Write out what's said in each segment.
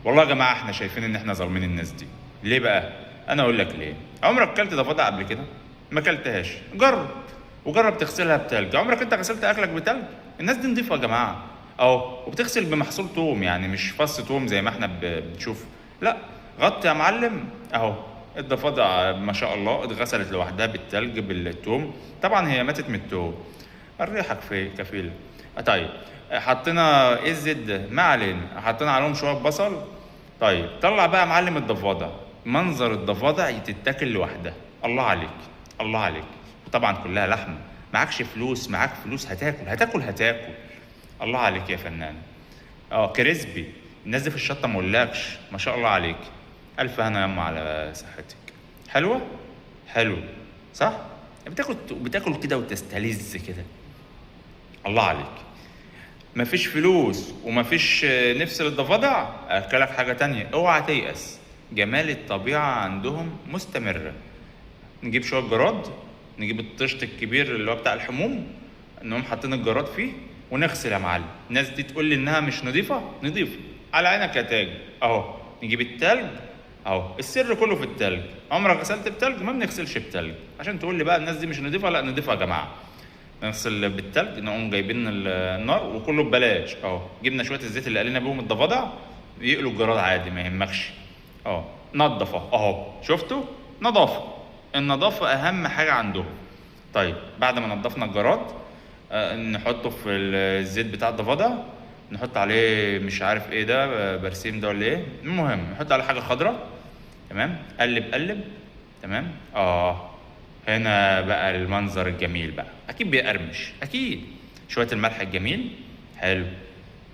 والله يا جماعه احنا شايفين ان احنا ظالمين الناس دي. ليه بقى؟ انا اقول لك ليه. عمرك كلت ضفادع قبل كده؟ ما كلتهاش، جرب. وجرب تغسلها بتلج. عمرك انت غسلت اكلك بتلج؟ الناس دي نضيفه يا جماعه اهو. وبتغسل بمحصول توم، يعني مش فص توم زي ما احنا بنشوف، لا. غطي يا معلم اهو. الضفادع ما شاء الله اتغسلت لوحدها بالتلج بالثوم. طبعا هي ماتت من التوم، الريحه كفيله. طيب، حطينا ايه الزيت ده؟ ما علينا، حطينا عليهم شويه بصل. طيب طلع بقى يا معلم الضفادع. منظر الضفادع تتاكل لوحدها. الله عليك، الله عليك. طبعا كلها لحمه. معكش فلوس، معاك فلوس، هتاكل. الله عليك يا فنان. كريسبي. الناس دي في الشطه ما اقولكش، ما شاء الله عليك. الف هنا ياما على صحتك. حلوه، حلو، صح. بتاكل كده وتستلذ كده. الله عليك. مفيش فلوس ومفيش نفس للضفادع، اكلك حاجه تانية. اوعى تيأس، جمال الطبيعه عندهم مستمره. نجيب شويه جراد، نجيب الطشت الكبير اللي هو بتاع الحموم، انهم حاطين الجراد فيه، ونغسل يا معلم. الناس دي تقول لي انها مش نظيفه، نظيفه على عينك يا تاج اهو. نجيب التلج اهو، السر كله في التلج. عمرك غسلت بتلج؟ ما بنغسلش بتلج. عشان تقول لي بقى الناس دي مش نظيفه، لا نظيفه يا جماعه. نغسل بالتلج، نقوم جايبين النار وكله ببلاش اهو. جبنا شويه الزيت اللي قلنا بيهم الضفادع، يقلوا الجراد عادي ما يهمكش. نضفه اهو، شفتوا؟ نظافه. النظافه اهم حاجه عندهم. طيب بعد ما نضفنا الجراد، نحطه في الزيت بتاع الضفادع. نحط عليه مش عارف ايه ده، برسيم ده ولا ايه، المهم نحط عليه حاجه خضراء. تمام، قلب. تمام. هنا بقى المنظر الجميل بقى، اكيد بيقرمش اكيد. شويه الملح الجميل. حلو،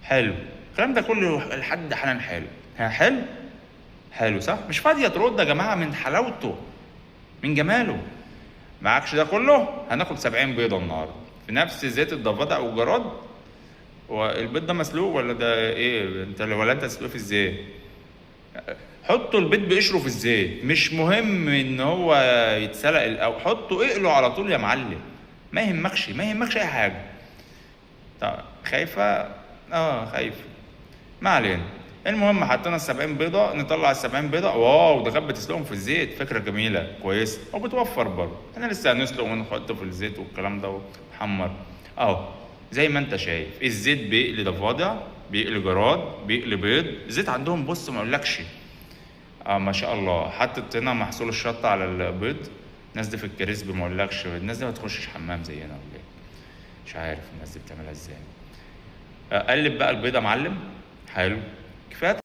حلو. الكلام ده كله لحد حنان حلو. حلو، حلو، صح. مش فاضيه ترد يا جماعه من حلاوته، من جماله. معكش ده كله، هناخد 70 بيضه النهارده في نفس زيت الضفادع والجراد. والبيض ده مسلوق ولا ده ايه؟ ولا انت تسلقه في الزيت؟ حطوا البيض بقشره في الزيت، مش مهم ان هو يتسلق او حطه اقله على طول يا معلم. ما يهمكش اي حاجه. طب خايفه؟ خايفه. ما علينا. المهم حطينا ال70 بيضه، نطلع ال70 بيضه. واو، ده كانت بتسلقهم في الزيت، فكره جميله كويسه وبتوفر برضه. احنا لسه هنسلق ونحطه في الزيت والكلام ده ونحمر اهو. زي ما انت شايف الزيت بيقلي ضفادع، بيقلي جراد، بيقلي بيض. الزيت عندهم بص ما اقولكش. ما شاء الله. حطت هنا محصول الشطه على البيض. الناس دي في الكريسبي ما اقولكش، الناس دي ما تخشش حمام زينا ولا ايه؟ مش عارف الناس دي بتعملها ازاي. قلب بقى البيضه يا معلم. حلو، كفايه.